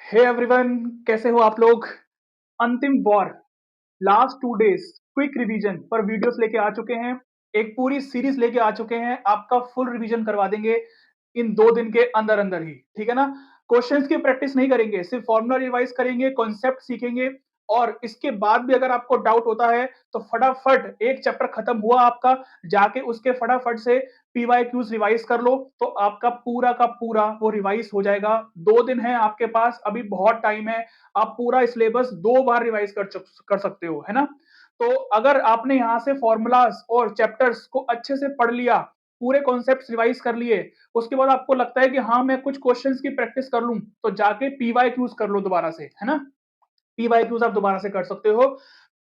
Hey everyone, कैसे हो आप लोग। अंतिम war, last 2 days quick revision पर वीडियोस लेके आ चुके हैं। एक पूरी सीरीज लेके आ चुके हैं। आपका फुल रिवीजन करवा देंगे इन 2 दिन के अंदर अंदर ही, ठीक है ना। क्वेश्चंस की प्रैक्टिस नहीं करेंगे, सिर्फ फॉर्मूला रिवाइज करेंगे, कॉन्सेप्ट सीखेंगे। और इसके बाद भी अगर आपको डाउट होता है तो फटाफट एक चैप्टर खत्म हुआ आपका, जाके उसके फटाफट से पीवाईक्यूज रिवाइज कर लो, तो आपका पूरा का पूरा वो रिवाइज हो जाएगा। 2 दिन है आपके पास, अभी बहुत टाइम है। आप पूरा सिलेबस 2 बार रिवाइज कर सकते हो, है ना। तो अगर आपने यहाँ से फॉर्मूलाज और चैप्टर्स को अच्छे से पढ़ लिया, पूरे कॉन्सेप्ट्स रिवाइज कर लिए, उसके बाद आपको लगता है कि हाँ मैं कुछ क्वेश्चंस की प्रैक्टिस कर लूं, तो जाके पीवाईक्यूज कर लो दोबारा से, है ना। पीवाईक्यूज आप दोबारा से कर सकते हो।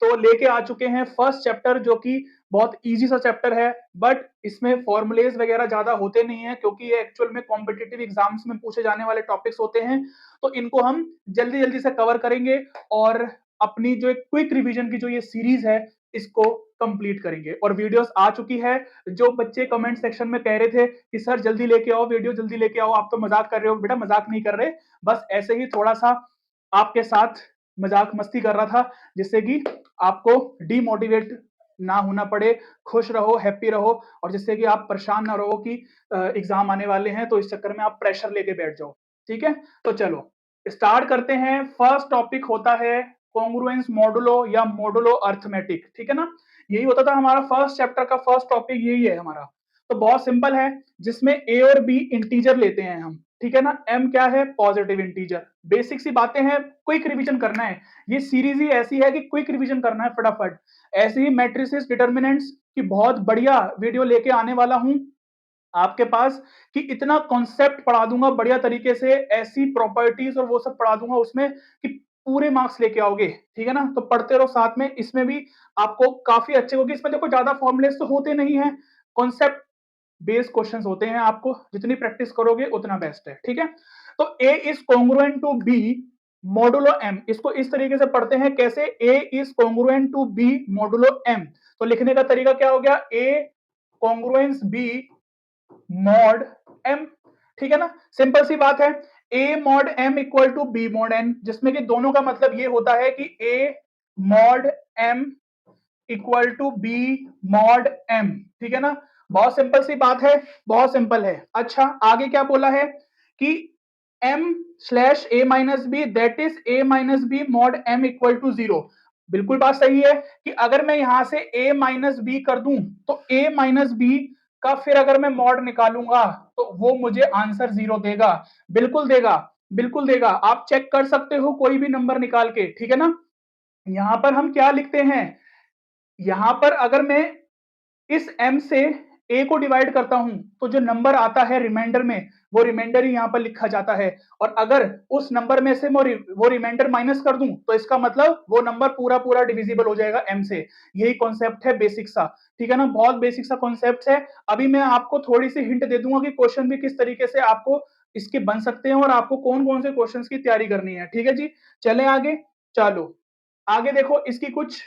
तो लेके आ चुके हैं फर्स्ट चैप्टर, जो कि बहुत इजी सा चैप्टर है, बट इसमें फॉर्मुलेज वगैरह ज्यादा होते नहीं है, क्योंकि ये एक्चुअल में कॉम्पिटिटिव एग्जाम्स में पूछे जाने वाले टॉपिक्स होते हैं। तो इनको हम जल्दी जल्दी से कवर करेंगे और अपनी जो एक क्विक रिवीजन की जो ये सीरीज है, इसको कंप्लीट करेंगे। और वीडियोस आ चुकी है। जो बच्चे कमेंट सेक्शन में कह रहे थे कि सर जल्दी लेके आओ वीडियो, जल्दी लेके आओ, आप तो मजाक कर रहे हो। बेटा मजाक नहीं कर रहे, बस ऐसे ही थोड़ा सा आपके साथ मजाक मस्ती कर रहा था, जिससे कि आपको डीमोटिवेट ना होना पड़े, खुश रहो, हैप्पी रहो, और जिससे कि आप परेशान ना रहो कि एग्जाम आने वाले हैं, तो इस चक्कर में आप प्रेशर लेके बैठ जाओ। ठीक है, तो चलो स्टार्ट करते हैं। फर्स्ट टॉपिक होता है कॉन्ग्रुएंस मॉडुलो या मॉडुलो अर्थमेटिक, ठीक है ना। यही होता था हमारा फर्स्ट चैप्टर का फर्स्ट टॉपिक, यही है हमारा। तो बहुत सिंपल है, जिसमें ए और बी इंटीजर लेते हैं हम, ठीक है ना। एम क्या है? Positive integer. बेसिक सी बातें हैं, क्विक रिवीजन करना है। ये सीरीज ही ऐसी है कि क्विक रिवीजन करना है फटाफट। ऐसे ही मैट्रिसेस, डिटर्मिनेंट्स की बहुत बढ़िया वीडियो लेके आने वाला हूं आपके पास, कि इतना कॉन्सेप्ट पढ़ा दूंगा बढ़िया तरीके से, ऐसी प्रॉपर्टीज और वो सब पढ़ा दूंगा उसमें कि पूरे मार्क्स लेके आओगे, ठीक है ना। तो पढ़ते रहो साथ में, इसमें भी आपको काफी अच्छे होगी। इसमें देखो ज्यादा फॉर्मुलेस तो होते नहीं है, कॉन्सेप्ट बेस्ड क्वेश्चंस होते हैं। आपको जितनी प्रैक्टिस करोगे उतना बेस्ट है, ठीक है। तो A is congruent to B modulo M, इसको इस तरीके से पढ़ते हैं, कैसे? A is congruent to B modulo M. तो लिखने का तरीका क्या हो गया? A congruence B mod M, ठीक है ना। सिंपल सी बात है। A mod M equal to B mod N, जिसमें कि दोनों का मतलब ये होता है कि A mod M equal to B mod M, ठीक है ना। बहुत सिंपल सी बात है, बहुत सिंपल है। अच्छा, आगे क्या बोला है कि M slash A minus B, that is A minus B mod M equal to 0। बिल्कुल बात सही है कि अगर मैं यहां से a माइनस बी कर दूं, तो a माइनस बी का फिर अगर मैं मॉड निकालूंगा तो वो मुझे आंसर 0 देगा। बिल्कुल देगा, बिल्कुल देगा। आप चेक कर सकते हो कोई भी नंबर निकाल के, ठीक है ना। यहां पर हम क्या लिखते हैं? यहां पर अगर मैं इस m से a को डिवाइड करता हूं, तो जो नंबर आता है रिमाइंडर में, वो रिमाइंडर ही यहां पर लिखा जाता है। और अगर उस नंबर में से वो रिमाइंडर माइनस कर दूं, तो इसका मतलब वो नंबर पूरा पूरा डिविजिबल हो जाएगा m से। यही कॉन्सेप्ट है बेसिक सा, ठीक है ना। बहुत बेसिक सा कॉन्सेप्ट है। अभी मैं आपको थोड़ी सी हिंट दे दूंगा कि क्वेश्चन भी किस तरीके से आपको इसके बन सकते हैं, और आपको कौन कौन से क्वेश्चन की तैयारी करनी है, ठीक है जी। चले आगे, चलो आगे देखो, इसकी कुछ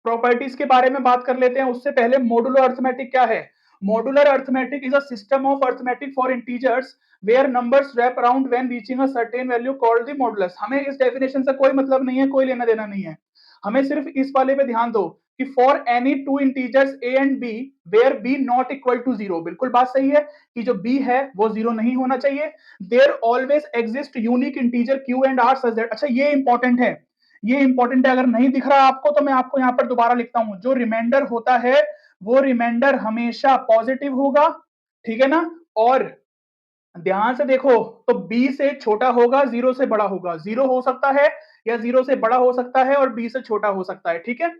प्रॉपर्टीज के बारे में बात कर लेते हैं। उससे पहले मॉडुलर अर्थमेटिक क्या है? Modular arithmetic is a system of arithmetic for integers where numbers wrap around when reaching a certain value called the modulus. हमें इस डेफिनेशन से कोई मतलब नहीं है, कोई लेना देना नहीं है। हमें सिर्फ इस वाले पे ध्यान दो कि for any two integers a and b where b not equal to 0। बिल्कुल बात सही है कि जो b है वो 0 नहीं होना चाहिए। There always exist unique integer q and r such that. अच्छा, ये इंपॉर्टेंट है, ये इंपॉर्टेंट है। अगर नहीं दिख रहा आपको तो मैं आपको यहां पर दोबारा लिखता हूं। जो रिमाइंडर होता है वो रिमाइंडर हमेशा पॉजिटिव होगा, ठीक है ना। और ध्यान से देखो, तो b से छोटा होगा, 0 से बड़ा होगा। 0 हो सकता है या 0 से बड़ा हो सकता है, और b से छोटा हो सकता है, ठीक है।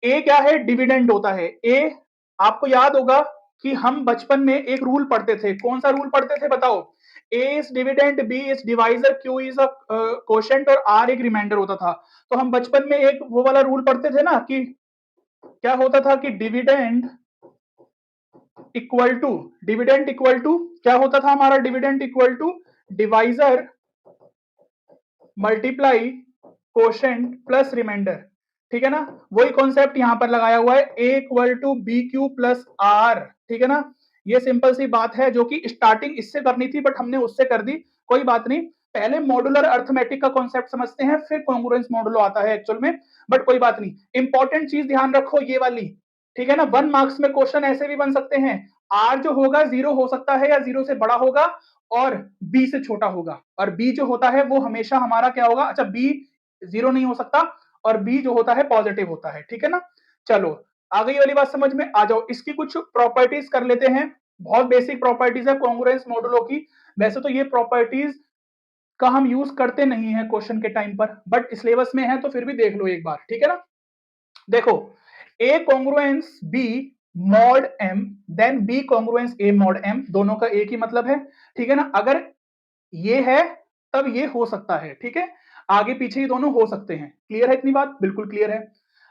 ए क्या है? डिविडेंड होता है। ए, आपको याद होगा कि हम बचपन में एक रूल पढ़ते थे। कौन सा रूल पढ़ते थे बताओ? A is dividend, B is divisor, Q is a quotient, और आर एक रिमाइंडर होता था। तो हम बचपन में एक वो वाला रूल पढ़ते थे ना, कि क्या होता था कि डिविडेंड इक्वल टू क्या होता था हमारा? Dividend equal to divisor multiply quotient plus remainder, ठीक है ना। वही कॉन्सेप्ट यहां पर लगाया हुआ है, A equal to B Q plus R, ठीक है ना। ये सिंपल सी बात है, जो कि स्टार्टिंग इससे करनी थी बट हमने उससे कर दी, कोई बात नहीं। पहले मॉड्यूलर अर्थमेटिक का कॉन्सेप्ट समझते हैं, फिर कॉन्ग्रुएंस मॉडुलो आता है एक्चुअल में, बट कोई बात नहीं। इंपॉर्टेंट चीज ध्यान रखो ये वाली, ठीक है ना। 1 मार्क्स में क्वेश्चन ऐसे भी बन सकते हैं, आर जो होगा 0 हो सकता है या 0 से बड़ा होगा और बी से छोटा होगा, और बी जो होता है वो हमेशा हमारा क्या होगा, अच्छा बी 0 नहीं हो सकता और बी जो होता है पॉजिटिव होता है, ठीक है ना। चलो आ गई वाली बात समझ में, आ जाओ इसकी कुछ प्रॉपर्टीज कर लेते हैं। बहुत बेसिक प्रॉपर्टीज है कॉन्ग्रुएंस मॉडुलो की। वैसे तो ये प्रॉपर्टीज का हम यूज करते नहीं है क्वेश्चन के टाइम पर, बट सिलेबस में है तो फिर भी देख लो एक बार, ठीक है ना। देखो A congruence B mod M then B congruence A mod M, दोनों का एक ही मतलब है, ठीक है ना। अगर ये है तब ये हो सकता है, ठीक है, आगे पीछे ये दोनों हो सकते हैं। क्लियर है इतनी बात, बिल्कुल क्लियर है।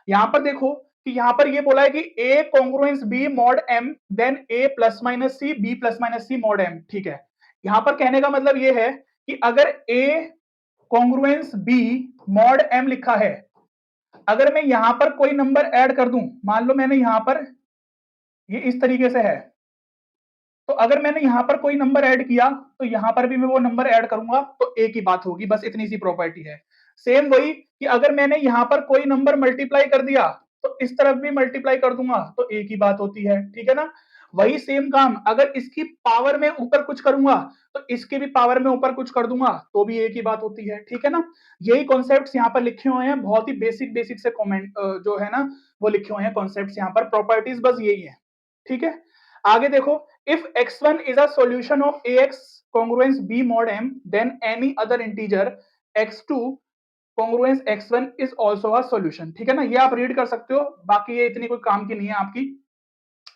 यहां पर देखो कि यहां पर ये बोला है कि A congruence B mod M then A plus minus C B plus minus C mod M, ठीक है। यहां पर कहने का मतलब ये है कि अगर ए कॉन्ग्रुएंस बी मॉड एम लिखा है, अगर मैं यहां पर कोई नंबर ऐड कर दूं, मान लो मैंने यहां पर ये इस तरीके से है, तो अगर मैंने यहां पर कोई नंबर ऐड किया तो यहां पर भी मैं वो नंबर ऐड करूंगा तो एक ही बात होगी, बस इतनी सी प्रॉपर्टी है। सेम वही कि अगर मैंने यहां पर कोई नंबर मल्टीप्लाई कर दिया तो इस तरफ भी मल्टीप्लाई कर दूंगा तो एक ही बात होती है, ठीक है ना। वही सेम काम अगर इसकी पावर में ऊपर कुछ करूंगा तो इसके भी पावर में ऊपर कुछ कर दूंगा तो भी एक ही बात होती है, ठीक है ना। यही कॉन्सेप्ट्स यहाँ पर लिखे हुए हैं, बहुत ही बेसिक बेसिक से कॉमेंट जो है ना वो लिखे हुए हैं कॉन्सेप्ट्स यहाँ पर, प्रॉपर्टीज बस यही है, ठीक है। आगे देखो, if x1 is a solution of ax congruence b mod m then any other integer x2 congruence x1 is also a solution, ठीक है ना। ये आप रीड कर सकते हो, बाकी ये इतनी कोई काम की नहीं है आपकी,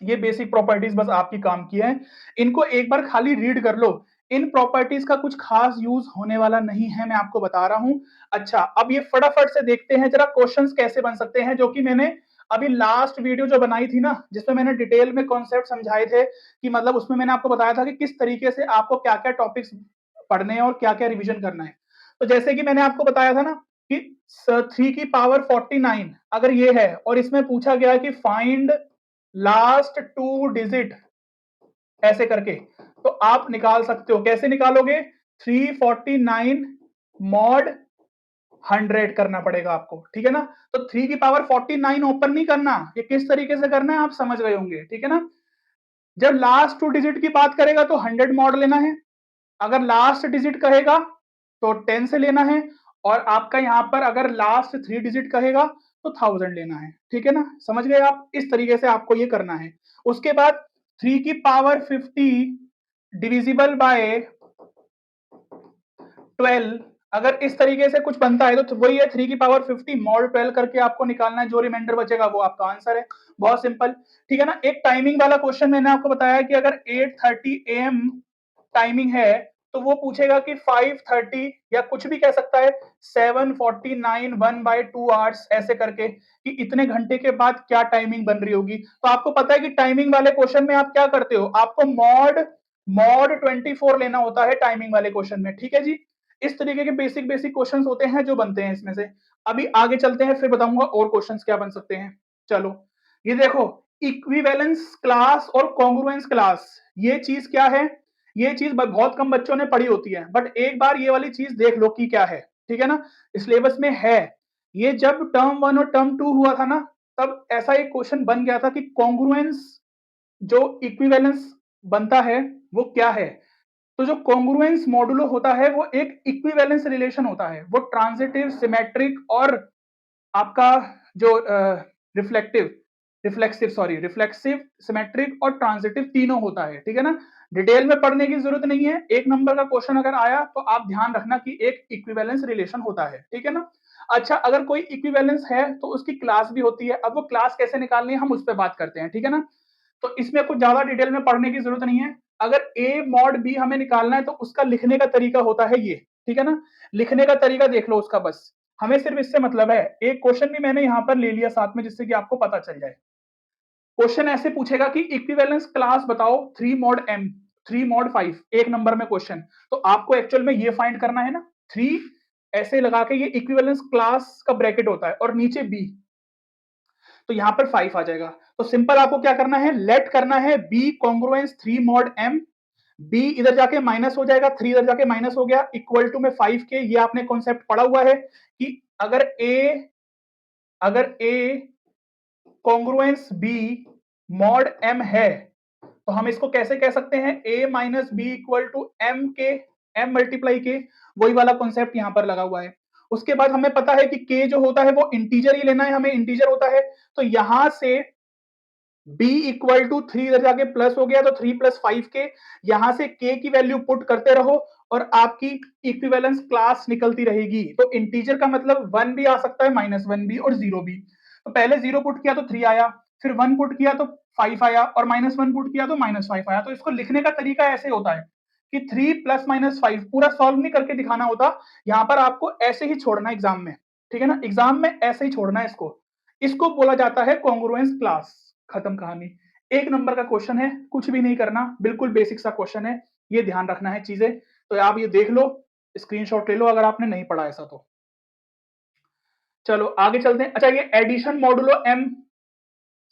ये बेसिक प्रॉपर्टीज बस आपकी काम की है, इनको एक बार खाली रीड कर लो। इन प्रॉपर्टीज का कुछ खास यूज होने वाला नहीं है, मैं आपको बता रहा हूं। अच्छा अब ये फटाफट से देखते हैं जरा क्वेश्चंस कैसे बन सकते हैं, जो कि मैंने अभी लास्ट वीडियो जो बनाई थी ना जिसमें मैंने डिटेल में कॉन्सेप्ट समझाए थे, कि मतलब उसमें मैंने आपको बताया था कि किस तरीके से आपको क्या क्या टॉपिक्स पढ़ने हैं और क्या क्या रिविजन करना है। तो जैसे कि मैंने आपको बताया था ना कि 3 की पावर 49 अगर ये है और इसमें पूछा गया कि फाइंड लास्ट 2 डिजिट ऐसे करके, तो आप निकाल सकते हो। कैसे निकालोगे, 349 मॉड 100 करना पड़ेगा आपको, ठीक है ना। तो 3 की पावर 49 ओपन नहीं करना, ये किस तरीके से करना है आप समझ गए होंगे, ठीक है ना। जब लास्ट 2 डिजिट की बात करेगा तो 100 मॉड लेना है, अगर लास्ट डिजिट कहेगा तो 10 से लेना है, और आपका यहां पर अगर लास्ट 3 डिजिट कहेगा तो 1000 लेना है, ठीक है ना। समझ गए आप, इस तरीके से आपको ये करना है। उसके बाद 3 की पावर 50 डिविजिबल बाय 12, अगर इस तरीके से कुछ बनता है तो वही है 3 की पावर 50 मॉड 12 करके आपको निकालना है, जो रिमाइंडर बचेगा वो आपका आंसर है। बहुत सिंपल, ठीक है ना। एक टाइमिंग वाला क्वेश्चन मैंने आपको बताया कि अगर 8:30 AM टाइमिंग है तो वो पूछेगा कि 5:30 या कुछ भी कह सकता है 7:49 1/2 आवर्स ऐसे करके, कि इतने घंटे के बाद क्या टाइमिंग बन रही होगी। तो आपको पता है कि टाइमिंग वाले क्वेश्चन में आप क्या करते हो, आपको मॉड मॉड 24 लेना होता है टाइमिंग वाले क्वेश्चन में, ठीक है जी। इस तरीके के बेसिक बेसिक क्वेश्चंस होते हैं जो बनते हैं इसमें से। अभी आगे चलते हैं फिर बताऊंगा और क्वेश्चंस क्या बन सकते हैं। चलो ये देखो, इक्विवेलेंस क्लास और कॉन्ग्रुएंस क्लास, ये चीज क्या है, ये चीज बहुत कम बच्चों ने पढ़ी होती है, बट एक बार ये वाली चीज देख लो कि क्या है, ठीक है ना। सिलेबस में है ये, जब टर्म 1 और टर्म 2 हुआ था ना तब ऐसा एक क्वेश्चन बन गया था कि कॉन्ग्रुएंस जो इक्विवेलेंस बनता है वो क्या है। तो जो कॉन्ग्रुएंस मॉडुलो होता है वो एक इक्विवेलेंस रिलेशन होता है, वो ट्रांजिटिव सिमेट्रिक और आपका जो reflective reflexive sorry reflexive symmetric और ट्रांजिटिव तीनों होता है, ठीक है ना। डिटेल में पढ़ने की जरूरत नहीं है, एक नंबर का क्वेश्चन अगर आया तो आप ध्यान रखना कि एक इक्विवेलेंस रिलेशन होता है, ठीक है ना। अच्छा अगर कोई इक्विवेलेंस है तो उसकी क्लास भी होती है, अब वो क्लास कैसे निकालनी है हम उस पर बात करते हैं, ठीक है ना। तो इसमें कुछ ज्यादा डिटेल में पढ़ने की जरूरत नहीं है। अगर ए मॉड बी हमें निकालना है तो उसका लिखने का तरीका होता है ये, ठीक है ना। लिखने का तरीका देख लो उसका, बस हमें सिर्फ इससे मतलब है। एक क्वेश्चन भी मैंने यहां पर ले लिया साथ में जिससे कि आपको पता चल जाए। क्वेश्चन ऐसे पूछेगा कि इक्विवेलेंस क्लास बताओ 3 मॉड m 3 मॉड 5, एक नंबर में क्वेश्चन, तो आपको एक्चुअल में ये फाइंड करना है ना, 3 ऐसे लगा के, ये इक्विवेलेंस क्लास का ब्रैकेट होता है और नीचे b, तो यहां पर 5 आ जाएगा। तो सिंपल आपको क्या करना है, लेट करना है b congruence 3 mod m b इधर जाके माइनस हो जाएगा, 3 इधर जाके माइनस हो गया, इक्वल टू में 5k। ये आपने कॉन्सेप्ट पढ़ा हुआ है कि अगर a congruence b mod m है तो हम इसको कैसे कह सकते हैं, a minus B equal to m के m मल्टीप्लाई के, वही वाला कॉन्सेप्ट यहां पर लगा हुआ है। उसके बाद हमें पता है कि k जो होता है वो इंटीजर ही लेना है, हमें इंटीजर होता है, तो यहां से b इक्वल टू 3 इधर जाके प्लस हो गया तो 3 प्लस 5k, यहां से k की वैल्यू पुट करते रहो और आपकी इक्विवेलेंस क्लास निकलती रहेगी। तो इंटीजर का मतलब 1 भी आ सकता है, -1 भी और 0 भी। तो पहले 0 पुट किया तो 3 आया, फिर 1 पुट किया तो 5 आया और -1 पुट किया तो -5 आया। तो इसको लिखने का तरीका ऐसे होता है कि 3 प्लस -5 पूरा सॉल्व नहीं करके दिखाना होता, यहां पर आपको ऐसे ही छोड़ना है एग्जाम में, ठीक है ना, एग्जाम में ऐसे ही छोड़ना है इसको। इसको बोला जाता है कॉन्ग्रुएंस क्लास। खत्म कहानी। 1 नंबर का क्वेश्चन है, कुछ भी नहीं करना, बिल्कुल बेसिक सा क्वेश्चन है, ये ध्यान रखना है चीजें। तो आप ये देख लो, स्क्रीनशॉट ले लो अगर आपने नहीं पढ़ा ऐसा तो। चलो आगे चलते हैं। अच्छा, ये addition modulo m,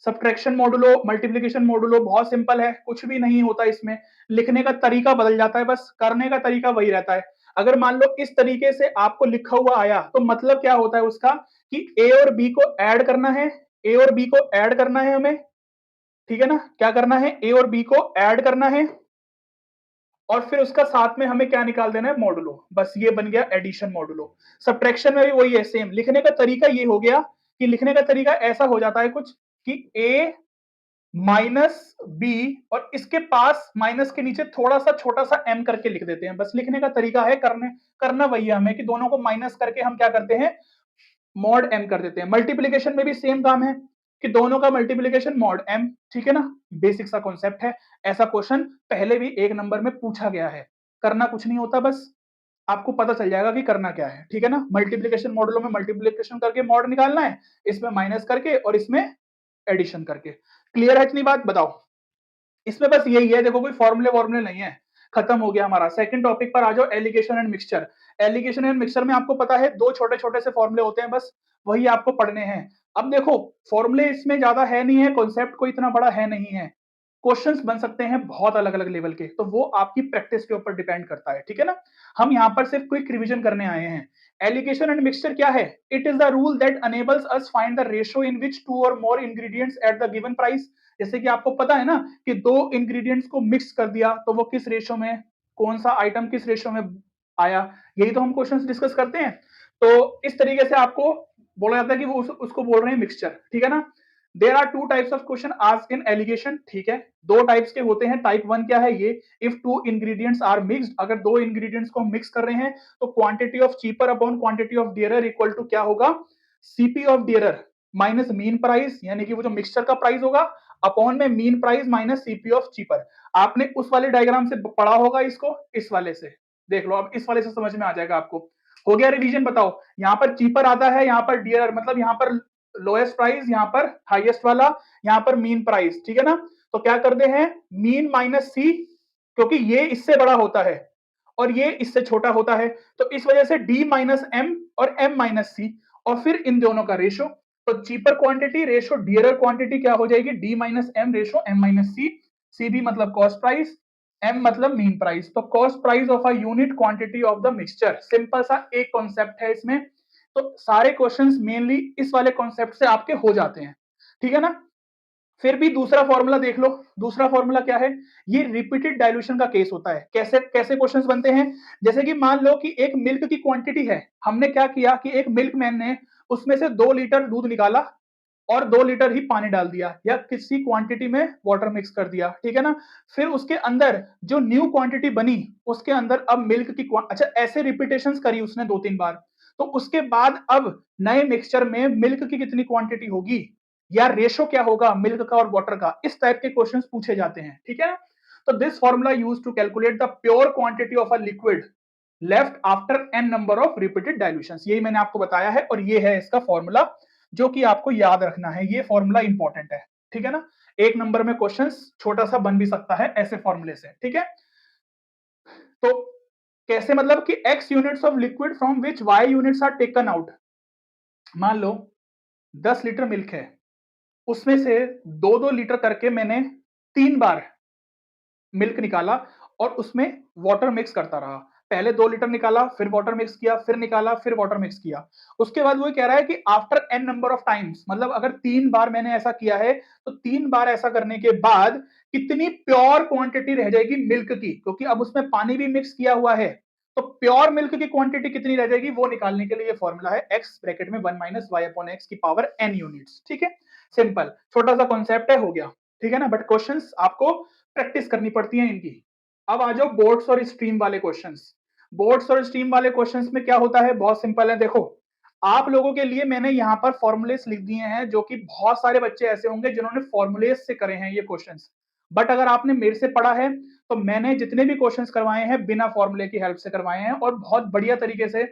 subtraction modulo, multiplication modulo बहुत सिंपल है, कुछ भी नहीं होता इसमें, लिखने का तरीका बदल जाता है, बस करने का तरीका वही रहता है। अगर मान लो इस तरीके से आपको लिखा हुआ आया तो मतलब क्या होता है उसका कि a और b को ऐड करना है, a और b को ऐड करना है हमें, ठीक है ना, क्या करना है, ए और बी को ऐड करना है और फिर उसका साथ में हमें क्या निकाल देना है, मॉडुलो। बस ये बन गया एडिशन मॉडुलो। सब्ट्रैक्शन में भी वही है, सेम लिखने का तरीका ये हो गया कि लिखने का तरीका ऐसा हो जाता है कुछ कि ए माइनस बी और इसके पास माइनस के नीचे थोड़ा सा छोटा सा एम करके लिख देते हैं, बस लिखने का तरीका है, करना वही है हमें कि दोनों को माइनस करके हम क्या करते हैं, मॉड एम कर देते हैं। मल्टीप्लीकेशन में भी सेम काम है कि दोनों का मल्टीप्लीकेशन मॉड एम, ठीक है ना, बेसिक सा कॉन्सेप्ट है। ऐसा क्वेश्चन पहले भी 1 नंबर में पूछा गया है, करना कुछ नहीं होता, बस आपको पता चल जाएगा कि करना क्या है, ठीक है ना। मल्टीप्लीकेशन मॉडलों में मल्टीप्लीकेशन करके मॉड निकालना है, इसमें माइनस करके और इसमें एडिशन करके। क्लियर है इतनी बात, बताओ। इसमें बस यही है, देखो कोई फॉर्मूले नहीं है, खत्म हो गया हमारा। सेकंड टॉपिक पर आ जाओ, alligation and mixture. Alligation and mixture में आपको पता है 2 छोटे छोटे से फॉर्मूले होते हैं, बस वही आपको पढ़ने हैं। अब देखो फॉर्मूले इसमें ज्यादा है नहीं है, कॉन्सेप्ट कोई इतना बड़ा है नहीं है, क्वेश्चंस बन सकते हैं बहुत अलग अलग लेवल के, तो वो आपकी प्रैक्टिस के ऊपर डिपेंड करता है, ठीक है ना। हम यहाँ पर सिर्फ क्विक रिवीजन करने आए हैं। एलिगेशन एंड मिक्सचर क्या है, it is the rule that enables us find the ratio in which 2 or more ingredients at the given price. जैसे कि आपको पता है ना कि 2 इंग्रेडिएंट्स को मिक्स कर दिया तो वो किस रेशियो में, कौन सा आइटम किस रेशियो में आया, यही तो हम क्वेश्चंस डिस्कस करते हैं। तो इस तरीके से आपको बोला जाता है कि वो उसको बोल रहे हैं मिक्सचर, ठीक है ना। There are 2 types of question asked in alligation, ठीक है, 2 टाइप्स के होते हैं। टाइप 1 क्या है, ये इफ 2 इंग्रेडिएंट्स आर मिक्स्ड, अगर 2 इंग्रेडिएंट्स को हम मिक्स कर रहे हैं तो quantity of cheaper upon quantity of dearer equal to क्या होगा, CP of dearer minus mean price, यानी कि वो जो मिक्सचर का प्राइस होगा अपॉन में mean price minus CP of cheaper. आपने उस वाले डायग्राम से पढ़ा होगा इसको, इस वाले से देख लो, अब इस वाले से समझ में आ जाएगा आपको। हो गया रिवीजन, बताओ। यहाँ पर चीपर आता है, यहाँ पर डियरर, मतलब यहाँ पर लोएस्ट प्राइस, यहाँ पर हाईएस्ट वाला, यहाँ पर मीन प्राइस, ठीक है ना। तो क्या करते हैं, मीन माइनस सी, क्योंकि ये इससे बड़ा होता है और ये इससे छोटा होता है, तो इस वजह से डी माइनस एम और एम माइनस सी, और फिर इन दोनों का रेशो। तो cheaper quantity ratio dearer quantity क्या हो जाएगी, D minus M ratio M minus C. C भी मतलब कॉस्ट प्राइस, एम मतलब मीन प्राइस, तो cost price of a unit quantity of the mixture. Simple सा एक कॉन्सेप्ट है इसमें, तो सारे क्वेश्चंस मेनली इस वाले कॉन्सेप्ट से आपके हो जाते हैं, ठीक है ना। फिर भी दूसरा फॉर्मूला देख लो, दूसरा फॉर्मूला क्या है, ये रिपीटेड डाइल्यूशन का केस होता है। कैसे कैसे क्वेश्चंस बनते हैं, जैसे कि मान लो कि एक मिल्क की क्वांटिटी है, हमने क्या किया कि एक मिल्कमैन ने उसमें से 2 लीटर दूध निकाला और 2 लीटर ही पानी डाल दिया या किसी क्वांटिटी में वाटर मिक्स कर दिया, ठीक है ना। फिर उसके अंदर जो न्यू क्वांटिटी बनी उसके अंदर अब मिल्क की अच्छा ऐसे रिपीटेशंस करी उसने 2-3 बार, तो उसके बाद अब नए मिक्सचर में मिल्क की कितनी क्वांटिटी होगी या रेशो क्या होगा मिल्क का और वाटर का, इस टाइप के क्वेश्चंस पूछे जाते हैं, ठीक है। तो this formula used to calculate the pure quantity of a liquid left after n number of repeated dilutions, यही मैंने आपको बताया है और ये है इसका फॉर्मूला जो कि आपको याद रखना है, ये फॉर्मूला इंपॉर्टेंट है, ठीक है ना। 1 नंबर में क्वेश्चन छोटा सा बन भी सकता है ऐसे फॉर्मूले से, ठीक है। तो कैसे, मतलब कि x units of liquid from which y units are taken out. मान लो 10 लीटर मिल्क है, उसमें से 2-2 लीटर करके मैंने 3 बार मिल्क निकाला और उसमें वाटर मिक्स करता रहा। पहले 2 लीटर निकाला, फिर वाटर मिक्स किया, फिर निकाला, फिर वाटर मिक्स किया। उसके बाद वो कह रहा है कि after n number of times, मतलब अगर 3 बार मैंने ऐसा किया है तो 3 बार ऐसा करने के बाद कितनी प्योर क्वांटिटी रह जाएगी मिल्क की, क्योंकि अब उसमें पानी भी मिक्स किया हुआ है। तो प्योर मिल्क की क्वांटिटी कितनी रह जाएगी वो निकालने के लिए फॉर्मूला है x ब्रैकेट में 1 माइनस वाई अपॉन एक्स की पावर n यूनिट्स। ठीक है, सिंपल छोटा सा कॉन्सेप्ट है, हो गया। ठीक है ना, बट क्वेश्चंस आपको प्रैक्टिस करनी पड़ती है इनकी। अब आ जाओ बोर्ड्स और स्ट्रीम वाले क्वेश्चंस। बोर्ड्स और स्ट्रीम वाले क्वेश्चंस में क्या होता है, बहुत सिंपल है। देखो आप लोगों के लिए मैंने यहाँ पर फॉर्मुलेस लिख दिए हैं, जो कि बहुत सारे बच्चे ऐसे होंगे जिन्होंने फॉर्मुलेस से करे हैं ये क्वेश्चंस। बट अगर आपने मेरे से पढ़ा है तो मैंने जितने भी क्वेश्चंस करवाए हैं बिना फॉर्मूले की हेल्प से करवाए हैं, और बहुत बढ़िया तरीके से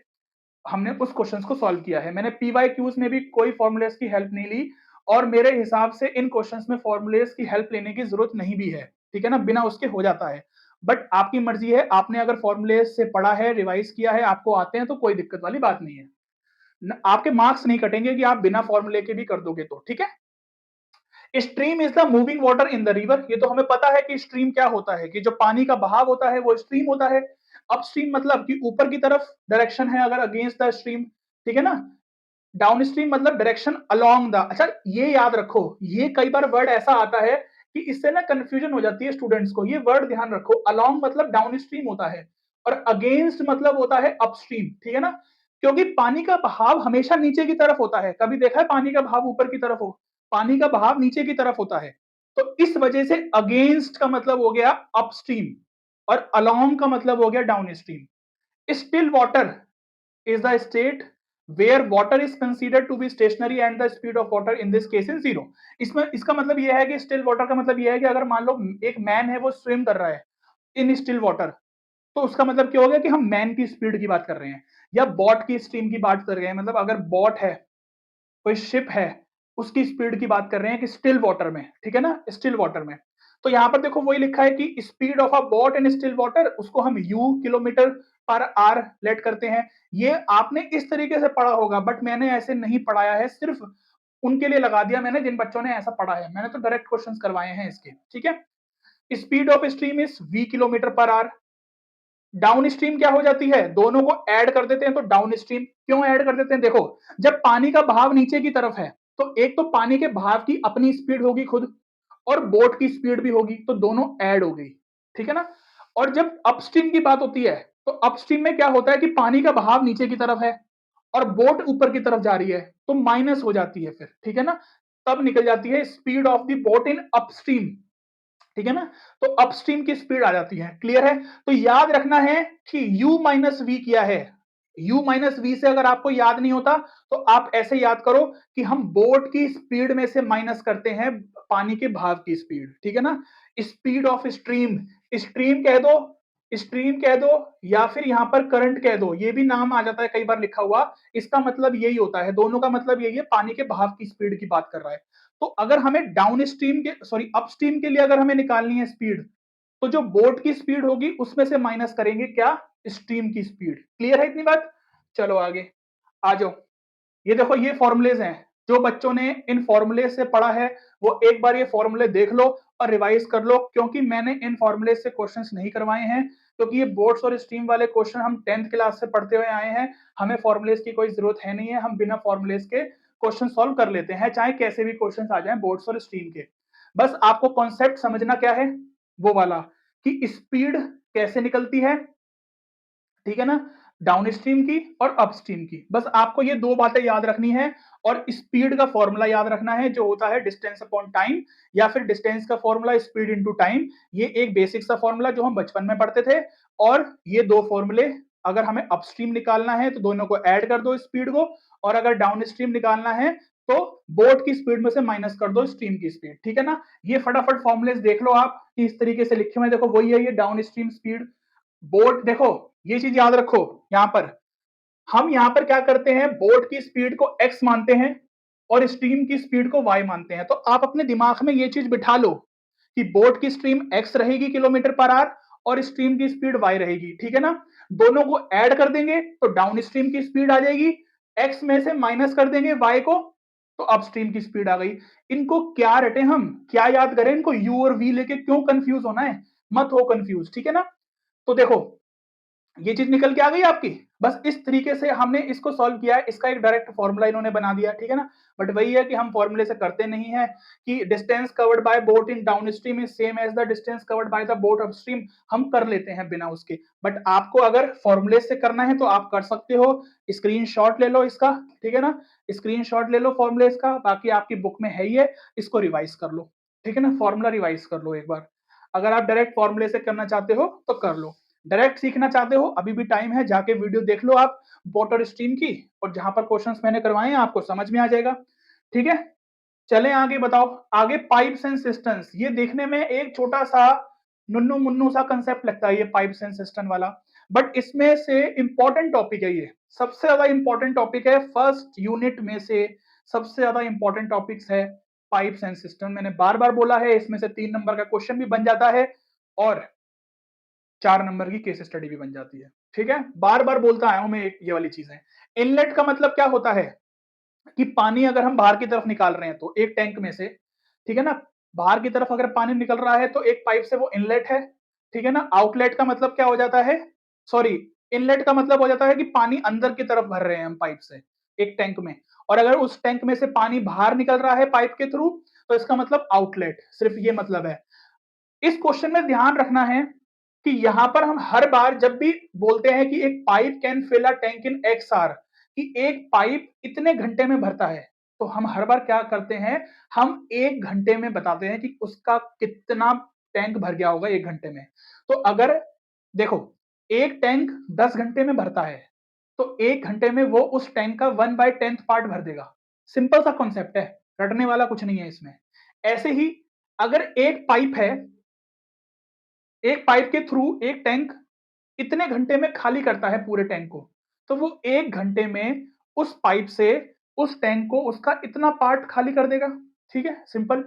हमने उस क्वेश्चंस को सॉल्व किया है। मैंने पीवाईक्यूज में भी कोई फॉर्मुलेस की हेल्प नहीं ली, और मेरे हिसाब से इन क्वेश्चंस में फॉर्मुलेस की हेल्प लेने की जरूरत नहीं भी है। ठीक है ना, बिना उसके हो जाता है। बट आपकी मर्जी है, आपने अगर फॉर्मुलेस से पढ़ा है, रिवाइज किया है, आपको आते हैं, तो कोई दिक्कत वाली बात नहीं है। आपके मार्क्स नहीं कटेंगे कि आप बिना फॉर्मूले के भी कर दोगे तो। ठीक है, stream is the moving water in the river. ये तो हमें पता है कि स्ट्रीम क्या होता है, कि जो पानी का बहाव होता है वो स्ट्रीम होता है। अपस्ट्रीम मतलब कि ऊपर की तरफ डायरेक्शन है अगर अगेंस्ट द स्ट्रीम। ठीक है ना, डाउन स्ट्रीम मतलब डायरेक्शन अलोंग द। अच्छा ये याद रखो, ये कई बार वर्ड ऐसा आता है कि इससे ना कंफ्यूजन हो जाती है स्टूडेंट्स को। ये वर्ड ध्यान रखो, अलोंग मतलब डाउन स्ट्रीम होता है और अगेंस्ट मतलब होता है अपस्ट्रीम। ठीक है ना, क्योंकि पानी का बहाव हमेशा नीचे की तरफ होता है। कभी देखा है पानी का बहाव ऊपर की तरफ हो? पानी का बहाव नीचे की तरफ होता है। तो इस वजह से अगेंस्ट का मतलब हो गया अपस्ट्रीम और अलोंग का मतलब हो गया down stream. Still water is the state where water is considered to be stationary and the speed of water in this case is zero। इसमें इसका मतलब यह है कि स्टिल वाटर का मतलब यह है कि अगर मान लो एक मैन है वो स्विम कर रहा है इन स्टिल वाटर, तो उसका मतलब क्या हो गया कि हम मैन की स्पीड की बात कर रहे हैं, या बॉट की स्ट्रीम की बात कर रहे हैं। मतलब अगर बॉट है, कोई शिप है, उसकी स्पीड की बात कर रहे हैं कि स्टिल वाटर में। ठीक है ना, स्टिल वाटर में। तो यहां पर देखो वही लिखा है कि speed of a boat in still water, उसको हम you kilometre per are late करते हैं। ये आपने इस तरीके से पढ़ा होगा, बट मैंने ऐसे नहीं पढ़ाया है, सिर्फ उनके लिए लगा दिया मैंने जिन बच्चों ने ऐसा पढ़ा है। मैंने तो डायरेक्ट क्वेश्चंस करवाए हैं इसके। ठीक है, speed of stream is v kilometre per hour. Down stream क्या हो जाती है, दोनों को ऐड कर देते हैं तो डाउन स्ट्रीम। क्यों ऐड कर देते हैं, देखो जब पानी का बहाव नीचे की तरफ है तो एक तो पानी के बहाव की अपनी स्पीड होगी खुद, और बोट की स्पीड भी होगी, तो दोनों ऐड हो गई। ठीक है ना, और जब अपस्ट्रीम की बात होती है तो अपस्ट्रीम में क्या होता है कि पानी का बहाव नीचे की तरफ है और बोट ऊपर की तरफ जा रही है, तो माइनस हो जाती है फिर। ठीक है ना, तब निकल जाती है speed of the boat in upstream. ठीक है ना, तो अपस्ट्रीम की स्पीड आ जाती है। क्लियर है, तो याद रखना है कि u माइनस वी किया है। u माइनस वी से अगर आपको याद नहीं होता तो आप ऐसे याद करो कि हम बोट की स्पीड में से माइनस करते हैं पानी के भाव की स्पीड। ठीक है ना, स्पीड ऑफ स्ट्रीम, स्ट्रीम कह दो, स्ट्रीम कह दो, या फिर यहां पर करंट कह दो, ये भी नाम आ जाता है कई बार लिखा हुआ। इसका मतलब यही होता है, दोनों का मतलब यही है, पानी के बहाव की स्पीड की बात कर रहा है। तो अगर हमें डाउन स्ट्रीम के सॉरी अपस्ट्रीम के लिए अगर हमें निकालनी है स्पीड, तो जो बोट की स्पीड होगी उसमें से माइनस करेंगे क्या, स्ट्रीम की स्पीड। क्लियर है इतनी बात? चलो आगे आ जाओ। ये देखो ये फॉर्मुलेज हैं, जो बच्चों ने इन फॉर्मुले से पढ़ा है वो एक बार ये फॉर्मुले देख लो और रिवाइज कर लो, क्योंकि मैंने इन फॉर्मुले से क्वेश्चंस नहीं करवाए हैं, क्योंकि ये बोर्ड्स और स्ट्रीम वाले क्वेश्चन हम 10th क्लास से पढ़ते हुए आए हैं। हमें फॉर्मुलेज की कोई जरूरत है नहीं है, हम बिना फॉर्मुलेज के क्वेश्चन सॉल्व कर लेते हैं, चाहे कैसे भी क्वेश्चन आ जाए बोर्ड्स और स्ट्रीम के। बस आपको कॉन्सेप्ट समझना क्या है, वो वाला कि स्पीड कैसे निकलती है। ठीक है ना, डाउन स्ट्रीम की और अपस्ट्रीम की, बस आपको ये दो बातें याद रखनी है। और स्पीड का फॉर्मूला याद रखना है जो होता है डिस्टेंस अपॉन टाइम, या फिर डिस्टेंस का फॉर्मूला स्पीड इनटू टाइम। ये एक बेसिक सा फॉर्मूला जो हम बचपन में पढ़ते थे। और ये दो फॉर्मूले, अगर हमें अपस्ट्रीम निकालना है तो दोनों को ऐड कर दो स्पीड को, और अगर डाउन स्ट्रीम निकालना है तो बोट की स्पीड में से माइनस कर दो स्ट्रीम की स्पीड। ठीक है ना, ये फटाफट फॉर्मुलेस देख लो आप कि इस तरीके से लिखे हुए हैं। देखो वही है ये डाउन स्ट्रीम स्पीड बोट। देखो ये चीज याद रखो, यहां पर हम यहां पर क्या करते हैं, बोट की स्पीड को x मानते हैं और स्ट्रीम की स्पीड को y मानते हैं। तो आप अपने दिमाग में ये चीज बिठा लो कि बोट की स्ट्रीम x रहेगी किलोमीटर पर आवर और स्ट्रीम की स्पीड y रहेगी। ठीक है ना, दोनों को ऐड कर देंगे तो डाउन स्ट्रीम की स्पीड आ जाएगी, x में से माइनस कर देंगे y को तो अपस्ट्रीम की स्पीड आ गई। इनको क्या रटे हम, क्या याद करें इनको, u और v लेके क्यों कंफ्यूज होना है, मत हो कंफ्यूज। ठीक है ना, तो देखो ये चीज निकल के आ गई आपकी। बस इस तरीके से हमने इसको सॉल्व किया है, इसका एक डायरेक्ट फॉर्मूला इन्होंने बना दिया, ठीक है ना। बट वही है कि हम फॉर्मूले से करते नहीं है कि distance covered by boat in down stream is same as the distance covered by the boat upstream, हम कर लेते हैं बिना उसके। बट आपको अगर फॉर्मूले से करना है तो आप कर सकते हो, स्क्रीनशॉट ले लो इसका, ठीक है ना, स्क्रीनशॉट ले लो फॉर्मूले इसका, बाकी आपकी बुक में है ही है, इसको रिवाइज कर लो, ठीक है ना, फॉर्मूला रिवाइज कर लो एक बार। अगर आप डायरेक्ट फॉर्मूले से करना चाहते हो तो कर लो, डायरेक्ट सीखना चाहते हो अभी भी टाइम है, जाके वीडियो देख लो आप वाटर स्ट्रीम की, और जहां पर क्वेश्चंस मैंने करवाए हैं आपको समझ में आ जाएगा, ठीक है। चले आगे, बताओ आगे पाइप्स एंड सिस्टम्स। ये देखने में एक छोटा सा नुन्नू मुन्नू सा कंसेप्ट लगता है ये पाइप्स एंड सिस्टम वाला, बट इसमें से इंपॉर्टेंट टॉपिक है, ये सबसे ज्यादा इंपॉर्टेंट टॉपिक है, फर्स्ट यूनिट में से सबसे ज्यादा इंपॉर्टेंट टॉपिक्स है पाइप्स एंड सिस्टम। मैंने बार बार बोला है, इसमें से 3 नंबर का क्वेश्चन भी बन जाता है और 4 नंबर की केस स्टडी भी बन जाती है, ठीक है। बार बार बोलता आया हूं मैं, ये वाली चीज है। इनलेट का मतलब क्या होता है कि पानी अगर हम बाहर की तरफ निकाल रहे हैं तो एक टैंक में से, ठीक है ना, बाहर की तरफ अगर पानी निकल रहा है तो एक पाइप से वो इनलेट है, ठीक है ना। आउटलेट का मतलब क्या हो जाता है, सॉरी, इनलेट का मतलब हो जाता है कि पानी अंदर की तरफ भर रहे हैं हम पाइप से एक टैंक में, और अगर उस टैंक में से पानी बाहर निकल रहा है पाइप के थ्रू तो इसका मतलब आउटलेट, सिर्फ ये मतलब है। इस क्वेश्चन में ध्यान रखना है कि यहां पर हम हर बार जब भी बोलते हैं कि एक pipe can fill a tank in x hour, कि एक पाइप इतने घंटे में भरता है, तो हम हर बार क्या करते हैं, हम 1 घंटे में बताते हैं कि उसका कितना टैंक भर गया होगा 1 घंटे में। तो अगर देखो एक टैंक 10 घंटे में भरता है तो 1 घंटे में वो उस टैंक का 1/10 पार्ट भर देगा। सिंपल सा कॉन्सेप्ट है, रटने वाला कुछ नहीं है इसमें। ऐसे ही अगर एक पाइप है, एक पाइप के थ्रू एक टैंक इतने घंटे में खाली करता है पूरे टैंक को, तो वो 1 घंटे में उस पाइप से उस टैंक को उसका इतना पार्ट खाली कर देगा, ठीक है, सिंपल।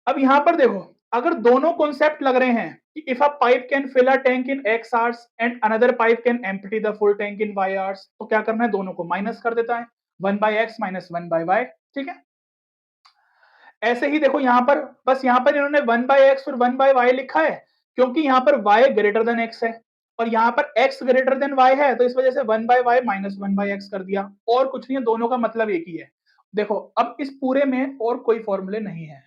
अब यहां पर देखो, अगर दोनों कॉन्सेप्ट लग रहे हैं कि if a pipe can fill a tank in x hours and another pipe can empty the full tank in y hours, तो क्या करना है, दोनों को माइनस कर देता है, 1/x माइनस 1/y, ठीक है। ऐसे ही देखो यहां पर, बस यहां पर इन्होंने 1/x और 1/y लिखा है क्योंकि यहां पर y ग्रेटर देन x है और यहां पर x ग्रेटर देन y है, तो इस वजह से 1/y माइनस 1/x कर दिया, और कुछ नहीं है, दोनों का मतलब एक ही है। देखो अब इस पूरे में और कोई फॉर्मूले नहीं है,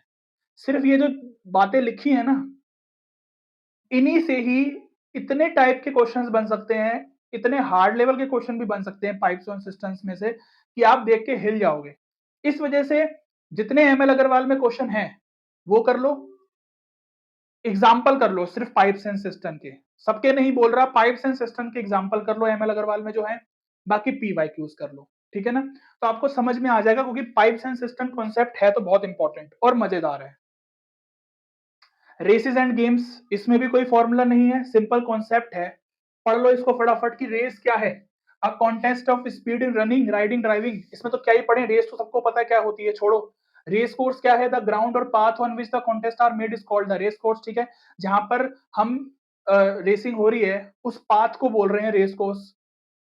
सिर्फ ये जो बातें लिखी है ना, इन्हीं से ही इतने टाइप के क्वेश्चंस बन सकते हैं, इतने हार्ड लेवल के क्वेश्चन भी बन सकते हैं पाइप्स और सिस्टम्स में से कि आप देख के हिल जाओगे। इस वजह से जितने एमएल अग्रवाल में क्वेश्चन हैं वो कर लो, एग्जाम्पल कर लो सिर्फ पाइप्स एंड सिस्टम के, सबके नहीं बोल रहा, पाइप्स एंड सिस्टम के एग्जाम्पल कर लो एमएल अग्रवाल में जो है, बाकी पीवाईक्यूज कर लो, ठीक है ना। तो आपको समझ में आ जाएगा क्योंकि पाइप्स एंड सिस्टम कॉन्सेप्ट है तो बहुत इंपॉर्टेंट और मजेदार है। रेसेस एंड गेम्स, इसमें भी कोई फॉर्मूला नहीं है, सिंपल कॉन्सेप्ट है, पढ़ लो इसको फटाफट। की रेस क्या है, अ contest of speed in running riding driving, इसमें तो क्या ही पढ़े, रेस तो सबको पता है क्या होती है, छोड़ो। रेस कोर्स क्या है, द ग्राउंड और path on which the contest are made is called the race course, ठीक है। जहां पर हम रेसिंग हो रही है उस पाथ को बोल रहे हैं रेस कोर्स।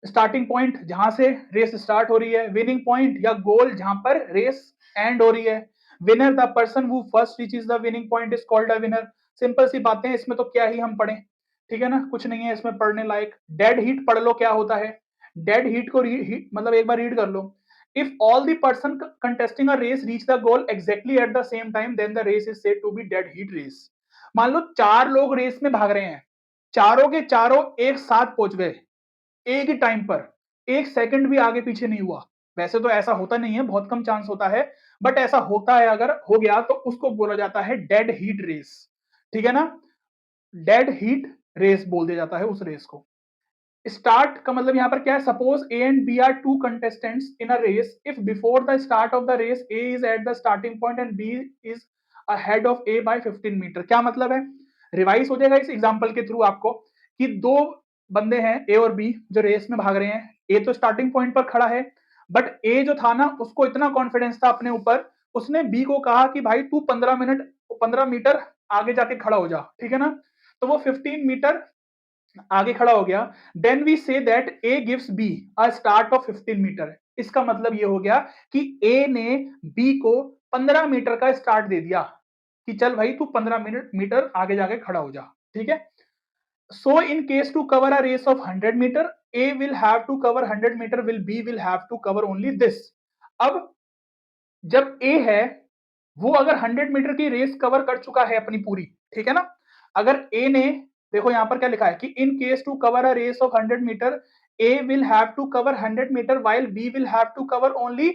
स्टार्टिंग पॉइंट जहां से रेस स्टार्ट हो रही है, विनिंग पॉइंट या गोल जहां पर रेस एंड हो रही है, winner the person who first reaches the winning point is called a winner. Simple सी बातें, इसमें तो क्या ही हम पढ़ें, ठीक है ना, कुछ नहीं है इसमें पढ़ने लायक। डेड हीट पढ़ लो क्या होता है, डेड हीट को मतलब एक बार रीड कर लो। If all the person contesting a race reach the goal exactly at the same time then the race is said to be dead heat race. मान लो 4 लोग रेस में भाग रहे हैं, चारों के चारों एक साथ पहुंच गए एक ही टाइम पर, एक सेकंड भी आगे पीछे नहीं हुआ। वैसे तो ऐसा होता नहीं है, बहुत कम चांस होता है, बट ऐसा होता है, अगर हो गया तो उसको बोला जाता है डेड हीट रेस, ठीक है ना, डेड हीट रेस बोल दिया जाता है उस रेस को। स्टार्ट का मतलब यहां पर क्या है, suppose A and B are two contestants in a race, if before the start of the race A is at the starting point and B is ahead of A by 15 metre. क्या मतलब है, revise हो जाएगा इस example के through आपको, कि दो बंदे हैं ए और बी जो रेस में भाग रहे हैं, ए तो स्टार्टिंग पॉइंट पर खड़ा है, बट ए जो था ना उसको इतना कॉन्फिडेंस था अपने ऊपर, उसने बी को कहा कि भाई तू 15 मीटर आगे जाके खड़ा हो जा, ठीक है ना। तो वो 15 मीटर आगे खड़ा हो गया, then we say that A gives B a start of 15 metre. इसका मतलब ये हो गया कि ए ने बी को 15 मीटर का स्टार्ट दे दिया कि चल भाई तू 15 मीटर आगे जाके खड़ा हो जा, ठीक है। So in case to cover a race of 100 meter, A will have to cover 100 meter, will B will have to cover only this. अब जब A है वो अगर 100 मीटर की रेस कवर कर चुका है अपनी पूरी, ठीक है ना, अगर A ने, देखो यहां पर क्या लिखा है कि in case to cover a race of 100 metre A will have to cover 100 metre while B will have to cover only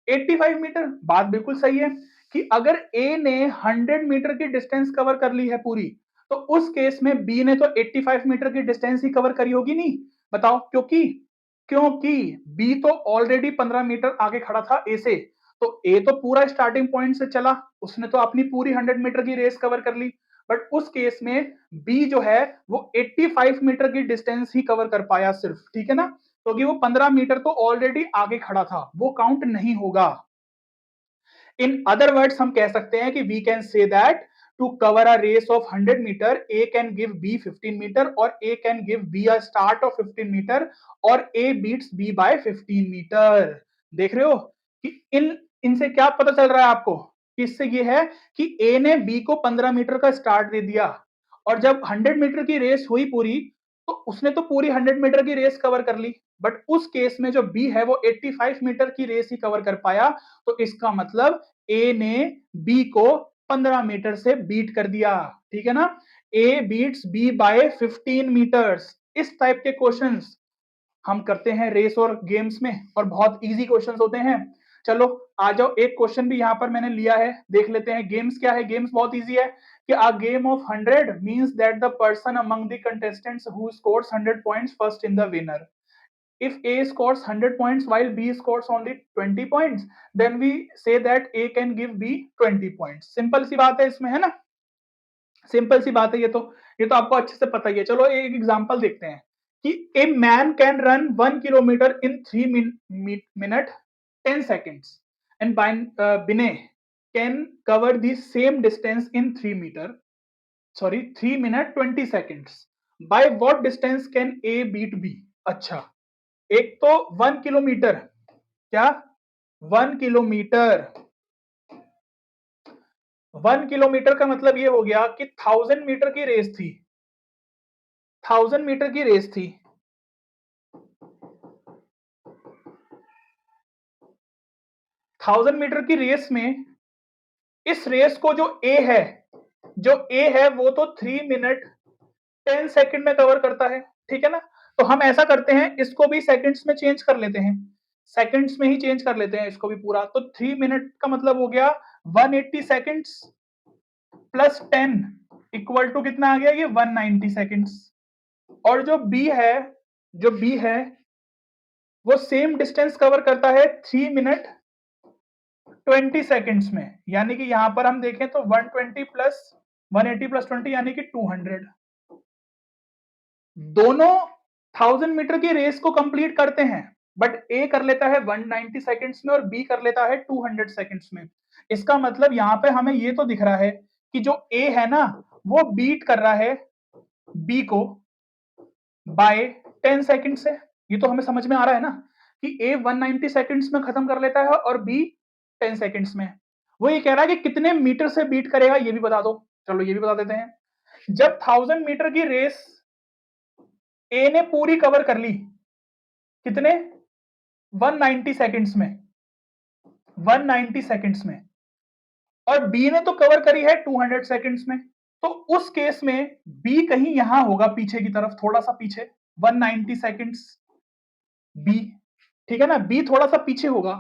85 metre. बात बिल्कुल सही है कि अगर A ने 100 मीटर की डिस्टेंस कवर कर ली है पूरी, तो उस केस में B ने तो 85 मीटर की डिस्टेंस ही कवर करी होगी, नहीं? बताओ क्योंकि क्योंकि B तो ऑलरेडी 15 मीटर आगे खड़ा था A से, तो A तो पूरा स्टार्टिंग पॉइंट से चला, उसने तो अपनी पूरी 100 मीटर की रेस कवर कर ली, बट उस केस में B जो है वो 85 मीटर की डिस्टेंस ही कवर कर पाया सिर्फ, ठीक है ना, क्योंकि वो 15 मीटर तो ऑलरेडी आगे खड़ा था, वो काउंट नहीं होगा। इन अदर वर्ड्स हम कह सकते हैं कि we can say that to cover a race of 100 metre A can give B 15 metre और A can give B a start of 15 metre और A beats B by 15 metre. देख रहे हो कि इनसे क्या पता चल रहा है आपको कि इससे ये है कि A ने B को 15 मीटर का स्टार्ट दे दिया और जब 100 मीटर की रेस हुई पूरी, तो उसने तो पूरी 100 मीटर की रेस कवर कर ली, बट उस केस में जो B है वो 85 मीटर की रेस ही कवर कर पाया, तो इसका मतलब A ने B को 15 मीटर से बीट कर दिया, ठीक है ना। A beats B by 15 metres. इस टाइप के क्वेश्चंस हम करते हैं रेस और गेम्स में और बहुत इजी क्वेश्चंस होते हैं। चलो आ जाओ, एक क्वेश्चन भी यहां पर मैंने लिया है, देख लेते हैं। गेम्स क्या है? गेम्स बहुत इजी है कि a game of 100 means that the person among the contestants who scores 100 points first in the winner. If A scores 100 points while B scores only 20 points, then we say that A can give B 20 points. Simple सी बात है इसमें, है ना, simple सी बात है, ये तो आपको अच्छे से पता ही है। चलो एक एग्जांपल देखते हैं कि A man can run 1 kilometre in 3 minute 10 seconds and B can cover the same distance in 3 minute 20 seconds. By what distance can A beat B? अच्छा, एक तो 1 किलोमीटर, क्या 1 किलोमीटर, 1 किलोमीटर का मतलब ये हो गया कि 1000 मीटर की रेस थी, 1000 मीटर की रेस थी, 1000 मीटर की रेस में इस रेस को जो ए है वो तो 3 मिनट 10 सेकेंड में कवर करता है, ठीक है ना। तो हम ऐसा करते हैं, इसको भी सेकंड्स में चेंज कर लेते हैं, सेकंड्स में ही चेंज कर लेते हैं इसको भी पूरा। तो 3 मिनट का मतलब हो गया 180 सेकंड्स प्लस 10 इक्वल टू कितना आ गया? ये 190 सेकंड्स। और जो बी है वो सेम डिस्टेंस कवर करता है 3 मिनट 20 सेकंड्स में, यानी कि यहां पर हम देखें तो 120 प्लस 180 प्लस 20 यानी कि 200। दोनों 1000 मीटर की रेस को कंप्लीट करते हैं, बट ए कर लेता है 190 सेकंड्स में और बी कर लेता है 200 सेकंड्स में। इसका मतलब यहां पे हमें ये तो दिख रहा है कि जो ए है ना वो बीट कर रहा है बी को बाय 10 सेकंड से। ये तो हमें समझ में आ रहा है ना कि ए 190 सेकंड्स में खत्म कर लेता है और बी 10 सेकंड्स में। वो ये कह रहा है कि कितने मीटर से बीट करेगा ये भी बता दो। चलो ये भी बता देते हैं। जब 1000 मीटर की रेस ए ने पूरी कवर कर ली, कितने 190 सेकंड्स में, 190 सेकंड्स में, और बी ने तो कवर करी है 200 सेकंड्स में, तो उस केस में बी कहीं यहां होगा पीछे की तरफ, थोड़ा सा पीछे 190 सेकंड्स बी, ठीक है ना, बी थोड़ा सा पीछे होगा।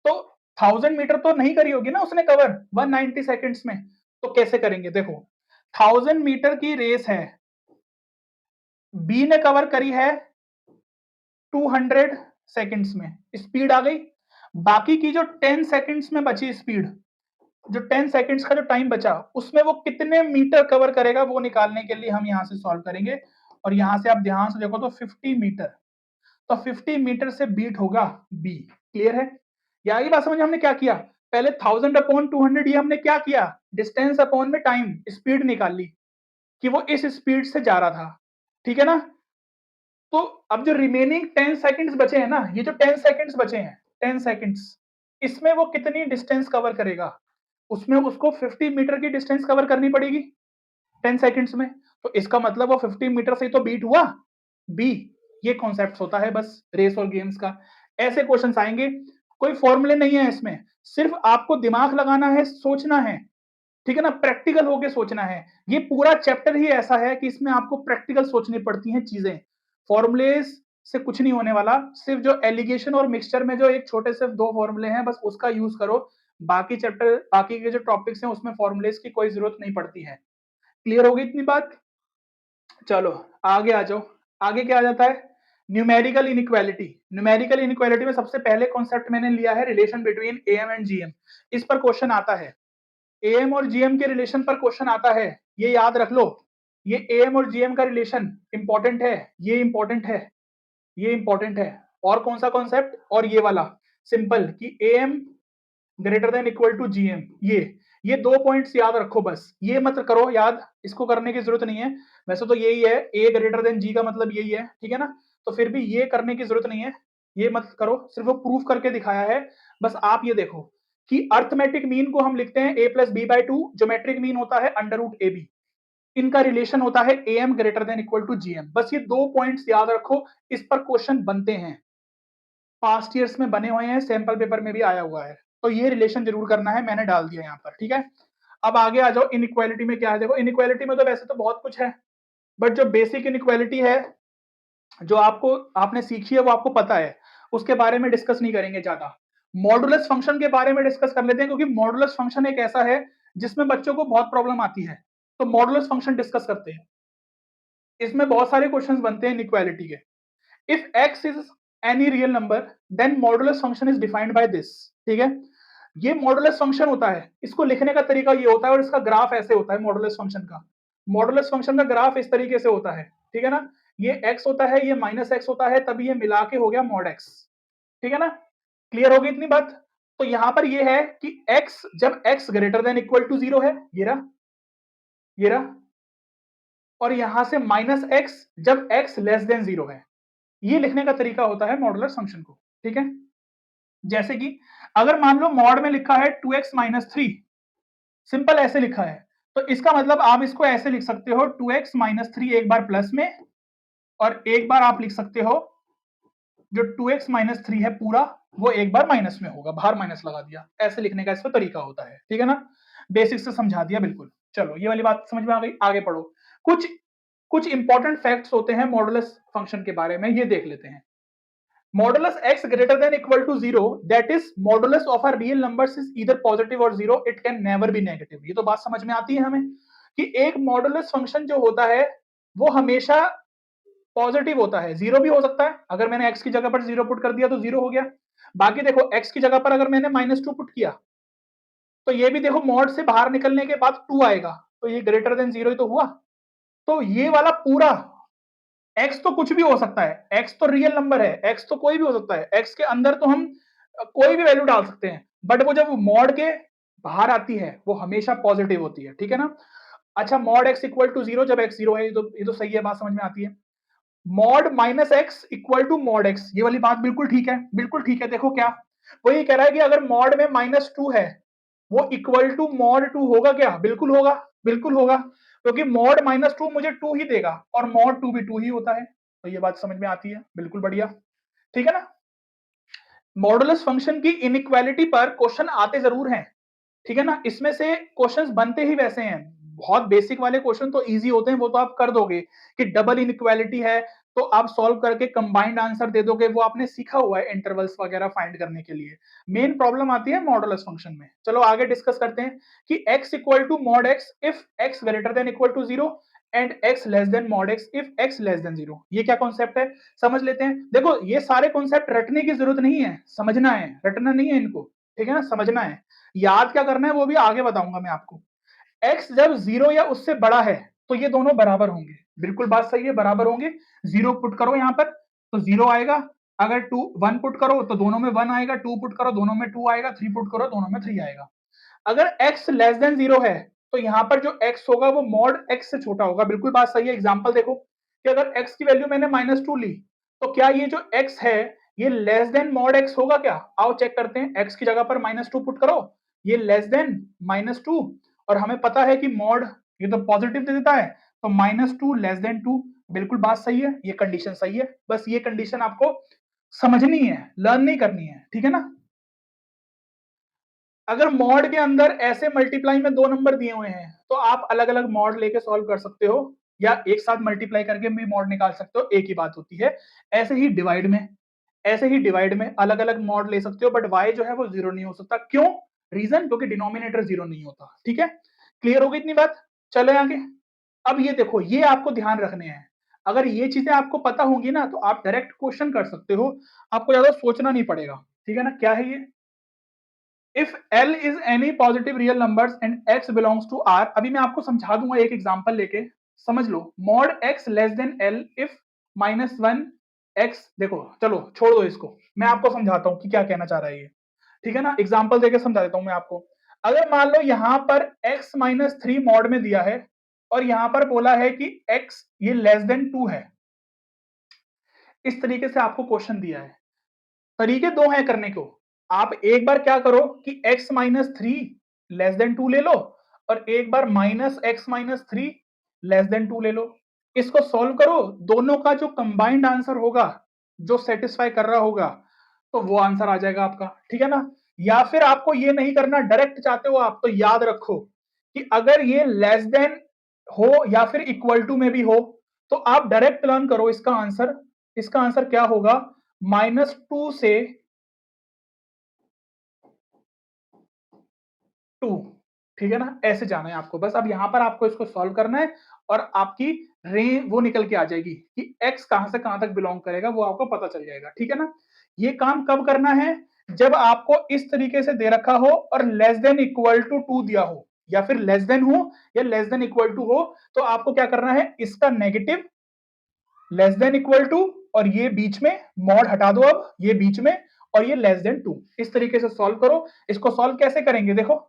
तो 1000 मीटर तो नहीं करी होगी ना उसने कवर 190 सेकंड्स में, तो कैसे करेंगे? देखो 1000 मीटर की रेस है, बी ने कवर करी है 200 सेकंड्स में, स्पीड आ गई। बाकी की जो 10 सेकंड्स में बची स्पीड, जो 10 सेकंड्स का जो टाइम बचा, उसमें वो कितने मीटर कवर करेगा वो निकालने के लिए हम यहां से सॉल्व करेंगे। और यहां से आप ध्यान से देखो तो 50 मीटर, तो 50 मीटर से बीट होगा बी। क्लियर है? यही बात समझ हमने क्या किया, पहले 1000 अपॉन 200 ये हमने क्या किया, डिस्टेंस अपॉन में टाइम, स्पीड निकाल ली कि वो इस स्पीड से जा रहा था, ठीक है ना। तो अब जो रिमेनिंग 10 सेकंड्स बचे हैं ना, ये जो 10 सेकंड्स बचे हैं 10 सेकंड्स, इसमें वो कितनी डिस्टेंस कवर करेगा? उसमें उसको 50 मीटर की डिस्टेंस कवर करनी पड़ेगी 10 सेकंड्स में। तो इसका मतलब वो 50 मीटर से ही तो बीट हुआ बी। ये कॉन्सेप्ट होता है बस रेस और गेम्स का। ऐसे क्वेश्चंस आएंगे, कोई फॉर्मूले नहीं है इसमें, सिर्फ आपको दिमाग लगाना है, सोचना है, ठीक है ना, प्रैक्टिकल होके सोचना है। ये पूरा चैप्टर ही ऐसा है कि इसमें आपको प्रैक्टिकल सोचनी पड़ती हैं चीजें, फॉर्मूलेज से कुछ नहीं होने वाला। सिर्फ जो एलिगेशन और मिक्सचर में जो एक छोटे से 2 फॉर्मूले हैं बस उसका यूज करो, बाकी चैप्टर बाकी के जो टॉपिक्स हैं उसमें फॉर्मूलेज की कोई जरूरत नहीं पड़ती है। क्लियर होगी इतनी बात? चलो आगे आ जाओ। आगे क्या आ जाता है? Numerical inequality. न्यूमेरिकल इनइक्वालिटी में सबसे पहले कॉन्सेप्ट मैंने लिया है relation between am and GM. इस पर क्वेश्चन आता है, एएम और जीएम के रिलेशन पर क्वेश्चन आता है, ये याद रख लो। ये एएम और जीएम का रिलेशन इंपॉर्टेंट है, ये इंपॉर्टेंट है, ये इंपॉर्टेंट है। और कौन सा कॉन्सेप्ट? और ये वाला सिंपल कि AM greater than equal to GM. ये 2 पॉइंट्स याद रखो बस, ये मत करो याद, इसको करने की जरूरत नहीं है। वैसे तो यही है, ए ग्रेटर देन जी का मतलब यही है, ठीक है ना, तो फिर भी ये करने की जरूरत नहीं है, ये मत करो, सिर्फ वो प्रूफ करके दिखाया है। बस आप ये देखो कि अर्थमेटिक मीन को हम लिखते हैं a plus B by 2, geometric mean होता है अंडर रूट ए बी, इनका रिलेशन होता है M greater than equal to GM. बस ये 2 पॉइंट्स याद रखो, इस पर क्वेश्चन बनते हैं, पास्ट ईयर्स में बने हुए हैं, सैंपल पेपर में भी आया हुआ है, तो ये रिलेशन जरूर करना है, मैंने डाल दिया यहाँ पर, ठीक है। अब आगे आ जाओ, इनइक्वालिटी में क्या है? देखो इनइक्वालिटी में तो वैसे तो बहुत कुछ है, बट जो बेसिक इनइक्वालिटी है जो आपने सीखी है वो आपको पता है, उसके बारे में डिस्कस नहीं करेंगे ज्यादा। मॉडुलस फंक्शन के बारे में डिस्कस कर लेते हैं, क्योंकि मॉडुलस फंक्शन एक ऐसा है जिसमें बच्चों को बहुत प्रॉब्लम आती है, तो मॉडुलस फंक्शन डिस्कस करते हैं। इसमें बहुत सारे क्वेश्चंस बनते हैं इनइक्वालिटी के। If x is any real number then modulus function is defined by this, ठीक है। ये मॉडुलस फंक्शन होता है, इसको लिखने का तरीका ये होता है, और इसका ग्राफ ऐसे होता है मॉडुलस फंक्शन का। मॉडुलस फंक्शन का ग्राफ इस तरीके से होता है, ठीक है ना, ये x होता है, ये माइनस एक्स होता है, तभी ये मिला के हो गया मॉड x, ठीक है ना। क्लियर होगी इतनी बात? तो यहां पर ये है कि x जब x greater than equal to 0 है, ये रहा, और यहां से माइनस एक्स जब x लेस देन 0 है, ये लिखने का तरीका होता है मॉडुलस फंक्शन को, ठीक है। जैसे कि अगर मान लो मॉड में लिखा है 2x माइनस 3, सिंपल ऐसे लिखा है, तो इसका मतलब आप इसको ऐसे लिख सकते हो 2x माइनस 3 एक बार प्लस में, और एक बार आप लिख सकते हो जो 2x माइनस 3 है पूरा वो एक बार माइनस में होगा, बाहर माइनस लगा दिया, ऐसे लिखने का इसका तरीका होता है, ठीक है ना। बेसिक से समझा दिया बिल्कुल। चलो ये वाली बात समझ में आ गई, आगे पढ़ो। कुछ कुछ इंपॉर्टेंट फैक्ट्स होते हैं मॉडुलस फंक्शन के बारे में, ये देख लेते हैं। Modulus x greater than equal to 0, that is modulus of a real numbers is either positive or 0, it can never be negative। ये तो बात समझ में आती है हमें कि एक मॉडुलस फंक्शन जो होता है वो हमेशा पॉजिटिव होता है, जीरो भी हो सकता है, अगर मैंने x की जगह पर 0 पुट कर दिया तो 0 हो गया। बाकी देखो x की जगह पर अगर मैंने -2 पुट किया तो ये भी देखो मॉड से बाहर निकलने के बाद 2 आएगा, तो ये ग्रेटर देन 0 ही तो हुआ। तो ये वाला पूरा x तो कुछ भी हो सकता है, x तो रियल नंबर है, x तो कोई भी हो सकता है, x के अंदर तो हम कोई भी वैल्यू डाल सकते हैं, बट वो जब मॉड के बाहर आती है वो हमेशा पॉजिटिव होती है, ठीक है ना। अच्छा, मॉड x इक्वल टू 0 जब x 0 है, ये तो सही है, बात समझ में आती है। Mod minus x equal to mod x, ये वाली बात बिल्कुल ठीक है, बिल्कुल ठीक है। देखो क्या वो ये कह रहा है कि अगर मॉड में -2 है वो इक्वल टू मॉड 2 होगा क्या? बिल्कुल होगा, बिल्कुल होगा, क्योंकि मॉड -2 मुझे 2 ही देगा और मॉड 2 भी 2 ही होता है, तो ये बात समझ में आती है, बिल्कुल बढ़िया, ठीक है ना। मॉडुलस फंक्शन की इनइक्वालिटी पर क्वेश्चन आते जरूर हैं, ठीक है ना, इसमें से क्वेश्चंस बनते ही वैसे हैं, बहुत बेसिक वाले क्वेश्चन तो इजी होते हैं, वो तो आप कर दोगे कि डबल इनइक्वालिटी है तो आप सॉल्व करके कंबाइंड आंसर दे दोगे, वो आपने सीखा हुआ है इंटरवल्स वगैरह फाइंड करने के लिए। मेन प्रॉब्लम आती है मॉडुलस फंक्शन में। चलो आगे डिस्कस करते हैं कि x equal to mod x if x greater than equal to 0 and x less than mod x if x less than 0। ये क्या कॉन्सेप्ट है समझ लेते हैं। देखो ये सारे कॉन्सेप्ट रटने की जरूरत नहीं है, समझना है, रटना नहीं है इनको, ठीक है ना, समझना है। याद क्या करना है वो भी आगे बताऊंगा मैं आपको। x जब 0 या उससे बड़ा है तो ये दोनों बराबर होंगे, बिल्कुल बात सही है, बराबर होंगे। 0 पुट करो यहां पर तो 0 आएगा, अगर 1 पुट करो तो दोनों में 1 आएगा, 2 पुट करो दोनों में 2 आएगा, 3 पुट करो दोनों में 3 आएगा। अगर x लेस देन 0 है तो यहां पर जो x होगा वो मॉड x से छोटा होगा, बिल्कुल बात सही है। एग्जांपल देखो कि अगर x की वैल्यू मैंने -2 ली तो क्या ये जो x है ये लेस देन मॉड x होगा क्या? आओ चेक करते हैं, x की जगह पर -2 पुट करो, ये लेस देन -2, और हमें पता है कि मॉड ये तो पॉजिटिव दे देता है, तो -2 लेस देन 2, बिल्कुल बात सही है, ये कंडीशन सही है। बस ये कंडीशन आपको समझनी है, लर्न नहीं करनी है, ठीक है ना। अगर मॉड के अंदर ऐसे मल्टीप्लाई में 2 नंबर दिए हुए हैं तो आप अलग अलग मॉड लेके सॉल्व कर सकते हो, या एक साथ मल्टीप्लाई करके भी मॉड निकाल सकते हो, एक ही बात होती है। ऐसे ही डिवाइड में अलग अलग मॉड ले सकते हो, बट y जो है वो 0 नहीं हो सकता। क्यों? रीजन, क्योंकि डिनोमिनेटर 0 नहीं होता। ठीक है, क्लियर हो गई इतनी बात? चले आगे। अब ये देखो, ये आपको ध्यान रखने हैं। अगर ये चीजें आपको पता होंगी ना तो आप डायरेक्ट क्वेश्चन कर सकते हो, आपको ज्यादा सोचना नहीं पड़ेगा। ठीक है ना, क्या है ये? If L is any positive real numbers and X belongs to R, अभी मैं आपको समझा दूंगा एक एग्जांपल लेके, समझ लो। Mod X less than L if -1 X, देखो चलो छोड़ दो इसको, मैं आपको समझाता हूं कि क्या कहना चाह रहा है ये। ठीक है ना, एग्जांपल देके समझा देता हूं मैं आपको। अगर मान लो यहां पर X -3 मॉड में दिया है और यहां पर बोला है कि X ये लेस देन 2 है, इस तरीके से आपको क्वेश्चन दिया है। तरीके दो हैं करने को। आप एक बार क्या करो कि x -3 लेस देन 2 ले लो, और एक बार -x-3 लेस देन 2 ले लो। इसको सॉल्व करो, दोनों का जो कंबाइंड आंसर होगा, जो सेटिस्फाई कर रहा होगा, तो वो आंसर आ जाएगा आपका। ठीक है ना। या फिर आपको ये नहीं करना, डायरेक्ट चाहते हो आप, तो याद रखो कि अगर ये लेस देन हो या फिर इक्वल टू में भी हो, तो आप डायरेक्ट लर्न करो इसका आंसर। इसका आंसर क्या होगा? -2 से 2। ठीक है ना, ऐसे जाना है आपको बस। अब यहां पर आपको इसको सॉल्व करना है और आपकी रेंज वो निकल के आ जाएगी कि x कहां से कहां तक बिलोंग करेगा, वो आपको पता चल जाएगा। ठीक है ना। ये काम कब करना है? जब आपको इस तरीके से दे रखा हो और लेस देन इक्वल टू 2 दिया हो, या फिर लेस देन हो या लेस देन इक्वल टू हो, तो आपको क्या करना है, इसका negative less than equal to, और ये बीच में मॉड हटा दो, अब ये बीच में, और ये लेस देन 2। इस तरीके से सॉल्व करो। इसको सॉल्व कैसे करेंगे, देखो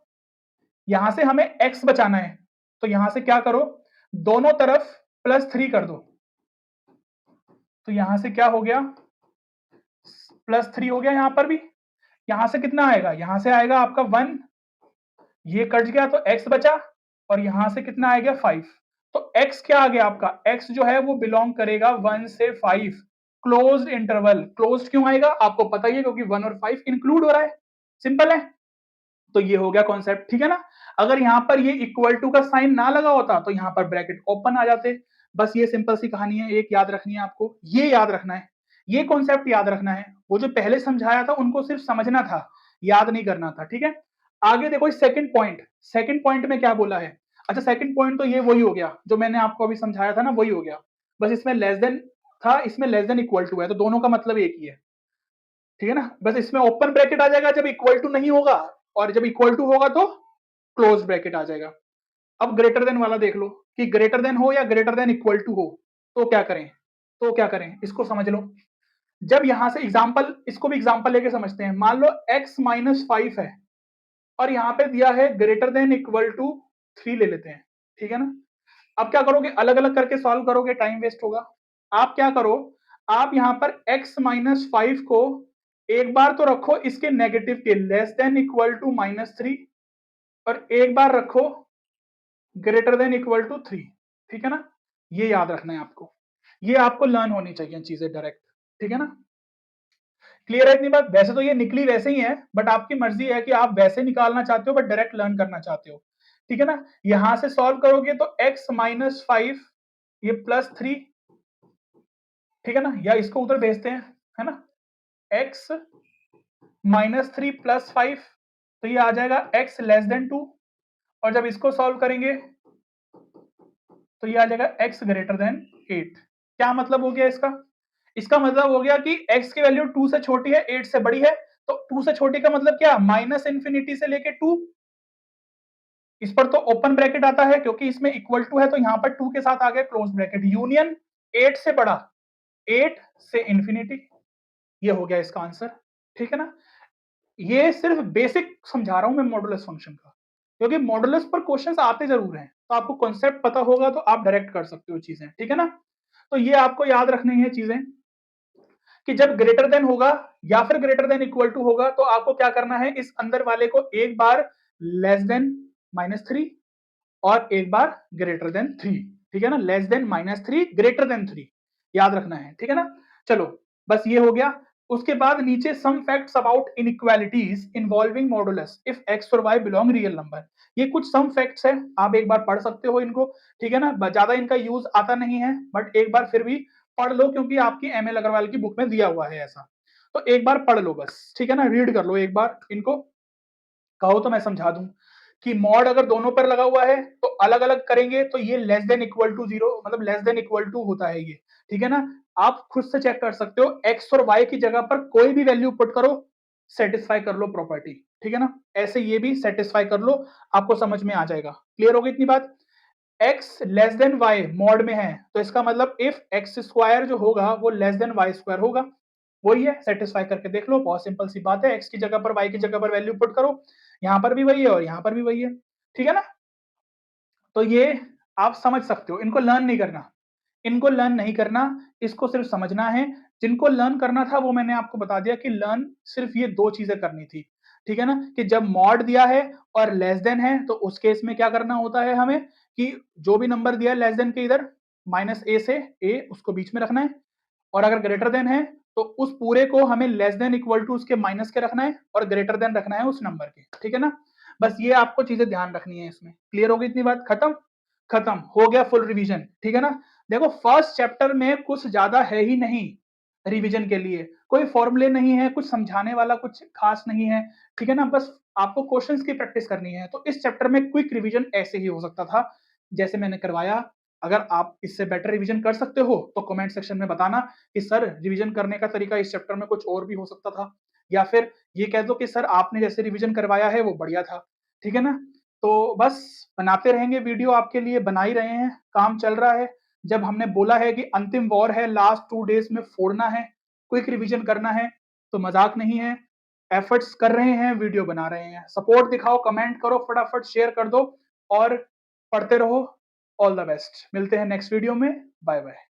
यहां से हमें x बचाना है, तो यहां से क्या करो, दोनों तरफ +3 कर दो। तो यहां से क्या हो गया, +3 हो गया। यहां पर भी, यहां से कितना आएगा, यहां से आएगा आपका 1, ये कट गया तो x बचा, और यहां से कितना आएगा 5। तो x क्या आ गया आपका, x जो है वो बिलोंग करेगा 1 से 5, क्लोज्ड इंटरवल। क्लोज्ड क्यों आएगा आपको पता ही है, क्योंकि 1 और 5 इंक्लूड हो रहा है। सिंपल है। तो ये हो गया कॉन्सेप्ट। ठीक है ना। अगर यहां पर ये इक्वल टू का साइन ना लगा होता तो यहां पर ब्रैकेट ओपन आ जाते। बस ये सिंपल सी कहानी है, एक याद रखनी है आपको, ये याद रखना है, ये कॉन्सेप्ट याद रखना है। वो जो पहले समझाया था उनको सिर्फ समझना था, याद नहीं करना था। ठीक है। आगे देखो सेकंड पॉइंट, सेकंड पॉइंट में क्या बोला है। अच्छा, सेकंड पॉइंट तो ये वही हो गया जो मैंने आपको अभी समझाया था ना, वही हो गया। बस इसमें लेस देन था, इसमें लेस देन इक्वल टू है, तो दोनों का मतलब एक ही है। ठीक है ना। बस इसमें ओपन ब्रैकेट आ जाएगा जब इक्वल टू नहीं होगा, और जब इक्वल टू होगा तो क्लोज ब्रैकेट आ जाएगा। अब ग्रेटर देन वाला देख लो कि ग्रेटर देन हो या ग्रेटर देन इक्वल टू हो, तो क्या करें, तो क्या करें, इसको समझ लो। जब यहां से एग्जांपल, इसको भी एग्जांपल लेके समझते हैं। मान लो x -5 है और यहां पे दिया है ग्रेटर देन इक्वल टू 3 ले लेते हैं। ठीक है ना। अब क्या करोगे, अलग अलग करके सॉल्व करोगे, टाइम वेस्ट होगा। आप क्या करो, आप यहां पर x -5 को एक बार तो रखो इसके नेगेटिव के, लेस देन इक्वल टू -3, और एक बार रखो ग्रेटर देन इक्वल टू 3। ठीक है ना। ये याद रखना है आपको, ये आपको लर्न होनी चाहिए चीजें डायरेक्ट। ठीक है ना। क्लियर है इतनी बात? वैसे तो ये निकली वैसे ही है, बट आपकी मर्जी है कि आप वैसे निकालना चाहते हो बट डायरेक्ट लर्न करना चाहते हो। ठीक है ना। यहां से सॉल्व करोगे तो x -5 ये +3। ठीक है ना, या इसको उधर भेजते हैं, है ना, x -3 +5, तो ये आ जाएगा x लेस देन 2, और जब इसको सॉल्व करेंगे तो ये आ जाएगा x ग्रेटर देन 8। क्या मतलब हो गया इसका? इसका मतलब हो गया कि x की वैल्यू 2 से छोटी है, 8 से बड़ी है। तो 2 से छोटी का मतलब क्या, -इन्फिनिटी से लेके 2। इस पर तो ओपन ब्रैकेट आता है क्योंकि इसमें इक्वल टू है, तो यहां पर 2 के साथ आ गया क्लोज ब्रैकेट, यूनियन 8 से बड़ा, 8 से इंफिनिटी। ये हो गया इसका आंसर। ठीक है ना। ये सिर्फ बेसिक समझा रहा हूं मैं मॉडुलस फंक्शन का, क्योंकि मॉडुलस पर क्वेश्चंस आते जरूर हैं, तो आपको कॉन्सेप्ट पता होगा तो आप डायरेक्ट कर सकते हो चीजें। ठीक है ना। तो ये आपको याद रखनी है चीजें कि जब ग्रेटर देन होगा या फिर ग्रेटर देन इक्वल टू होगा, तो आपको क्या करना है, इस अंदर वाले को एक बार लेस देन -3 और एक बार ग्रेटर देन 3। ठीक है ना, लेस देन -3 ग्रेटर देन 3 याद रखना है, ठीक है ना। चलो बस ये हो गया। उसके बाद नीचे some facts about inequalities involving modulus if x और वाई बिलोंग रियल नंबर। ये कुछ सम फैक्ट्स है, आप एक बार पढ़ सकते हो इनको, ठीक है ना। ज्यादा इनका यूज आता नहीं है, बट एक बार फिर भी पढ़ लो, क्योंकि आपकी एमएल अग्रवाल की बुक में दिया हुआ है ऐसा। तो एक बार पढ़ लो बस, ठीक है ना, रीड कर लो एक बार इनको। कहो तो मैं समझा दूं कि मॉड अगर दोनों पर लगा हुआ है तो अलग अलग करेंगे तो ये लेस देन इक्वल टू 0, मतलब लेस देन इक्वल टू होता है ये, ठीक है ना। आप खुद से चेक कर सकते हो, एक्स और वाई की जगह पर कोई भी वैल्यू पुट करो, सेटिस्फाई कर लो प्रॉपर्टी, ठीक है ना। ऐसे ये भी सेटिस्फाई कर लो, आपको समझ में आ जाएगा। क्लियर होगी इतनी बात। X less than y mod में है, तो इसका मतलब इफ एक्स स्क्वायर जो होगा वो लेस देन वाई स्क्वायर होगा। वही है, सेटिस्फाई करके देख लो, बहुत सिंपल सी बात है। एक्स की जगह पर वाई की जगह पर वैल्यू पुट करो, यहां पर भी वही है और यहां पर भी वही है, ठीक है ना। तो ये आप समझ सकते हो, इनको लर्न नहीं करना, इनको लर्न नहीं करना, इसको सिर्फ समझना है। जिनको लर्न करना था वो मैंने आपको बता दिया कि लर्न सिर्फ ये दो चीजें करनी थी, ठीक है ना। कि जब मॉड दिया है और लेस देन है तो उस केस में क्या करना होता है हमें, कि जो भी नंबर दिया है लेस देन के इधर -a से a उसको बीच में रखना है, और अगर ग्रेटर देन है तो उस पूरे को हमें लेस देन इक्वल टू उसके माइनस के रखना है और ग्रेटर देन रखना है उस नंबर के, ठीक है ना। बस ये आपको चीजें ध्यान रखनी है इसमें। क्लियर हो गई इतनी बात, खत्म। खत्म हो गया फुल रिवीजन, ठीक है ना। देखो फर्स्ट चैप्टर में कुछ ज्यादा है ही नहीं, रिवीजन के लिए कोई फॉर्मूले नहीं है, कुछ समझाने वाला कुछ खास नहीं है, ठीक है ना। बस आपको क्वेश्चंस की प्रैक्टिस करनी है। तो इस चैप्टर में क्विक रिवीजन ऐसे ही हो सकता था जैसे मैंने करवाया। अगर आप इससे बेटर रिवीजन कर सकते हो तो कमेंट सेक्शन में बताना कि सर रिवीजन करने का तरीका इस चैप्टर में कुछ और भी हो सकता था, या फिर ये कह दो कि सर आपने जैसे रिवीजन करवाया है वो बढ़िया था, ठीक है ना। तो बस बनाते रहेंगे वीडियो, आपके लिए बना ही रहे हैं, काम चल रहा है। जब हमने बोला है कि अंतिम वॉर है, लास्ट 2 डेज में फोड़ना है, क्विक रिवीजन करना है, तो मजाक नहीं है। एफर्ट्स कर रहे हैं, वीडियो बना रहे हैं, सपोर्ट दिखाओ, कमेंट करो, फटाफट शेयर कर दो और पढ़ते रहो। ऑल द बेस्ट, मिलते हैं नेक्स्ट वीडियो में, बाय बाय।